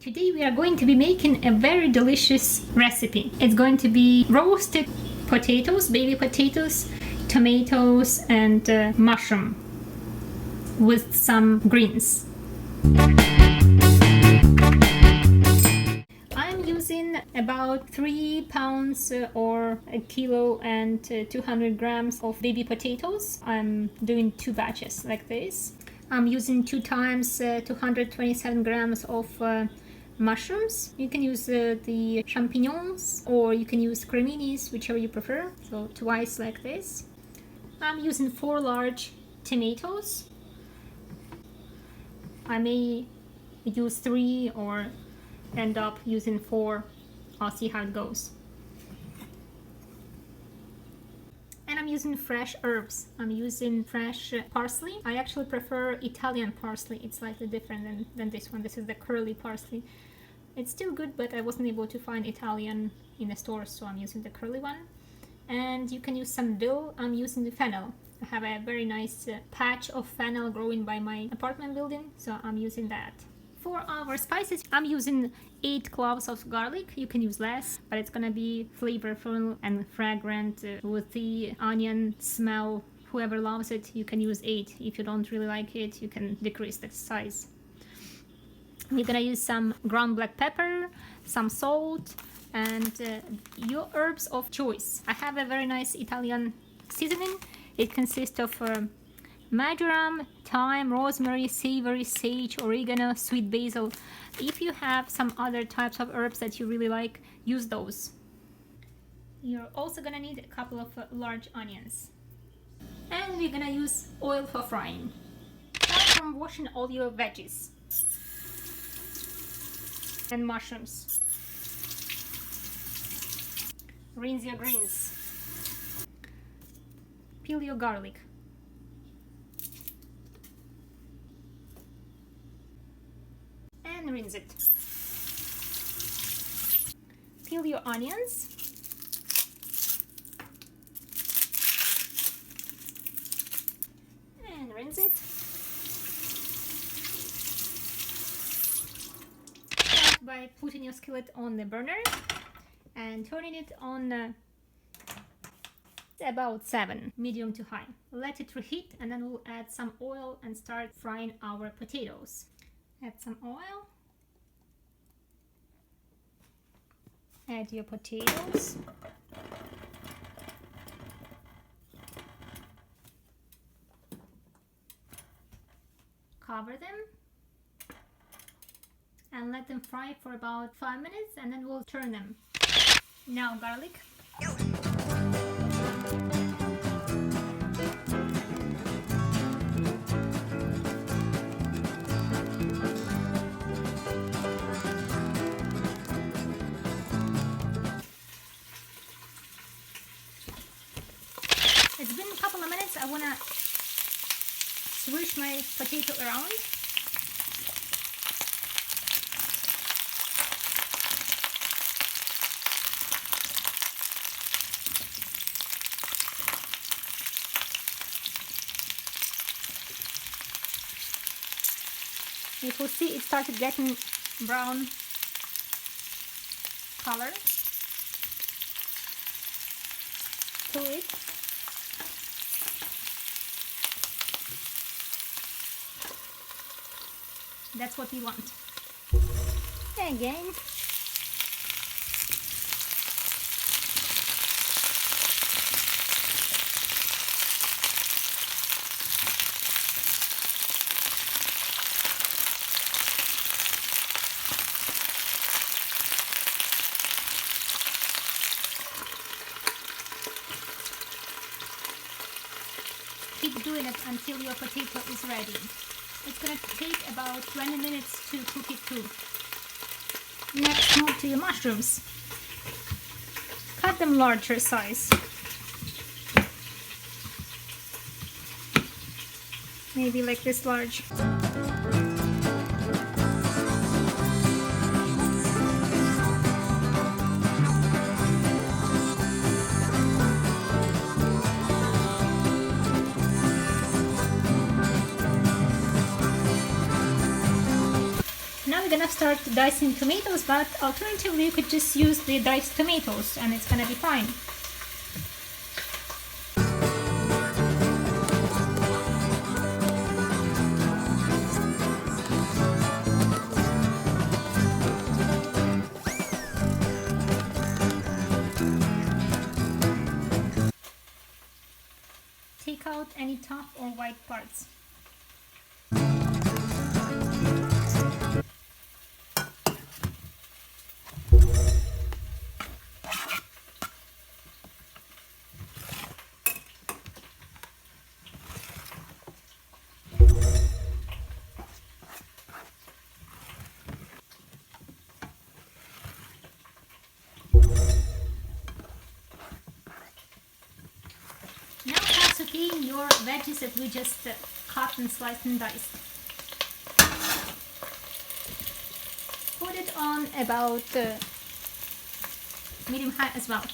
Today we are going to be making a very delicious recipe. It's going to be roasted potatoes, baby potatoes, tomatoes and mushroom with some greens. I'm using about 3 pounds or a kilo and 200 grams of baby potatoes. I'm doing 2 batches like this. I'm using 2 times 227 grams of mushrooms. You can use the champignons or you can use creminis, whichever you prefer. So twice like this. I'm using 4 large tomatoes. I may use 3 or end up using 4. I'll see how it goes. And I'm using fresh herbs. I'm using fresh parsley. I actually prefer Italian parsley. It's slightly different than this one. This is the curly parsley. It's still good, but I wasn't able to find Italian in the store, so I'm using the curly one. And you can use some dill. I'm using the fennel. I have a very nice patch of fennel growing by my apartment building, so I'm using that. For our spices, I'm using 8 cloves of garlic. You can use less, but it's gonna be flavorful and fragrant with the onion smell. Whoever loves it, you can use 8. If you don't really like it, you can decrease the size. We're gonna use some ground black pepper, some salt, and your herbs of choice. I have a very nice Italian seasoning. It consists of marjoram, thyme, rosemary, savory, sage, oregano, sweet basil. If you have some other types of herbs that you really like, use those. You're also gonna need a couple of large onions. And we're gonna use oil for frying. Start from washing all your veggies and mushrooms. Rinse your greens. Peel your garlic. And rinse it. Peel your onions. And rinse it. Start by putting your skillet on the burner and turning it on about 7, medium to high. Let it reheat and then we'll add some oil and start frying our potatoes. Add some oil. Add your potatoes. Cover them and let them fry for about 5 minutes and then we'll turn them. Now garlic. It's been a couple of minutes. I want to swish my potato around. You will see it started getting brown color to it. That's what we want. Again. Keep doing it until your potato is ready. It's going to take about 20 minutes to cook it through. Next, move to your mushrooms. Cut them larger size. Maybe like this large. gonna start dicing tomatoes, but alternatively you could just use the diced tomatoes and it's gonna be fine. Take out any top or white parts. Now start sauteing your veggies that we just cut and sliced and diced. Put it on about medium high as well.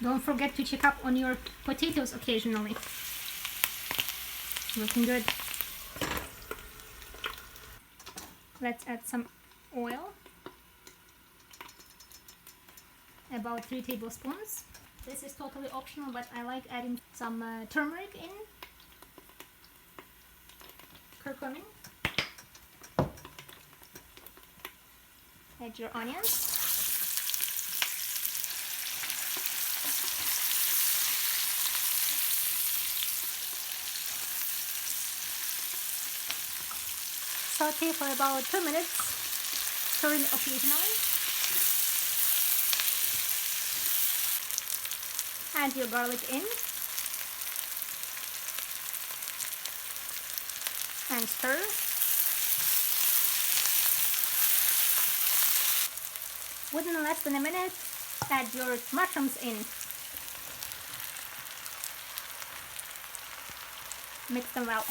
Don't forget to check up on your potatoes occasionally. Looking good. Let's add some oil. About 3 tablespoons. This is totally optional, but I like adding some turmeric in. Curcumin. Add your onions. Saute for about 2 minutes, stirring occasionally. Add your garlic in and stir. Within less than a minute, add your mushrooms in. Mix them well.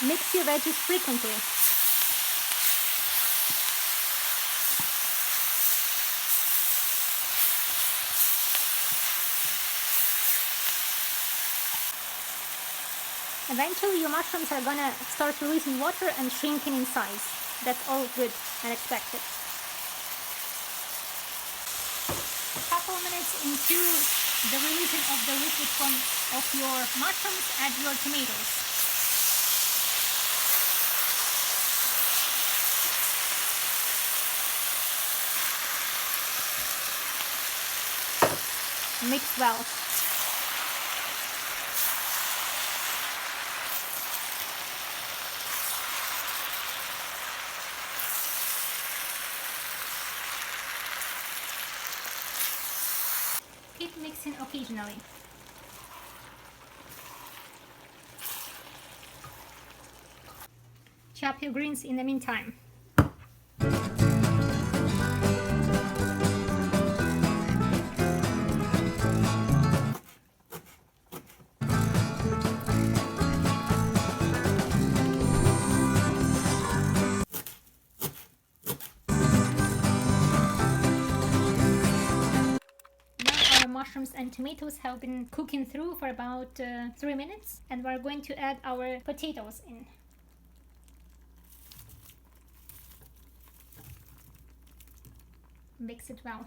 Mix your veggies frequently. Eventually your mushrooms are gonna start releasing water and shrinking in size. That's all good and expected. A couple minutes into the releasing of the liquid of your mushrooms, add your tomatoes. Mix well. Keep mixing occasionally. Chop your greens in the meantime. Mushrooms and tomatoes have been cooking through for about 3 minutes, and we're going to add our potatoes in. Mix it well.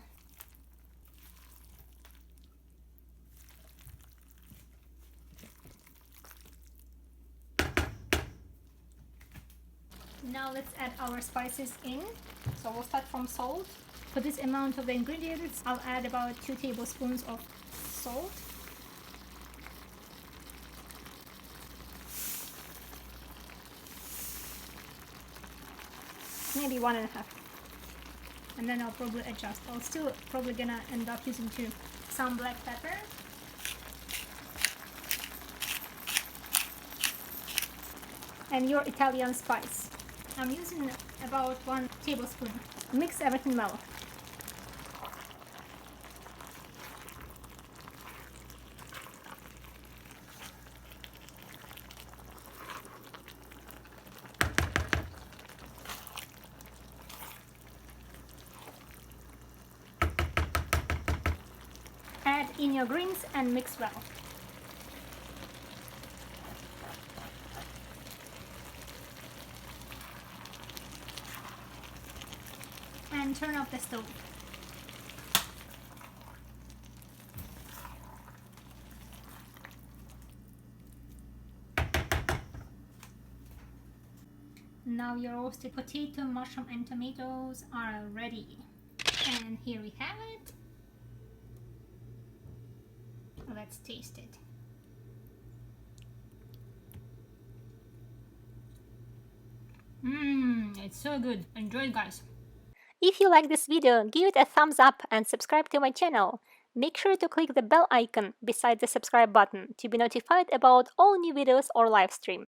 Now let's add our spices in. So we'll start from salt. For this amount of the ingredients, I'll add about 2 tablespoons of salt. Maybe 1.5. And then I'll probably adjust. I'll still probably gonna end up using some black pepper. And your Italian spice. I'm using about 1 tablespoon. Mix everything well. Add in your greens and mix well. And turn off the stove. Now your roasted potato, mushroom and tomatoes are ready. And here we have it. Let's taste it. It's so good. Enjoy it, guys. If you like this video, give it a thumbs up and subscribe to my channel. Make sure to click the bell icon beside the subscribe button to be notified about all new videos or live stream.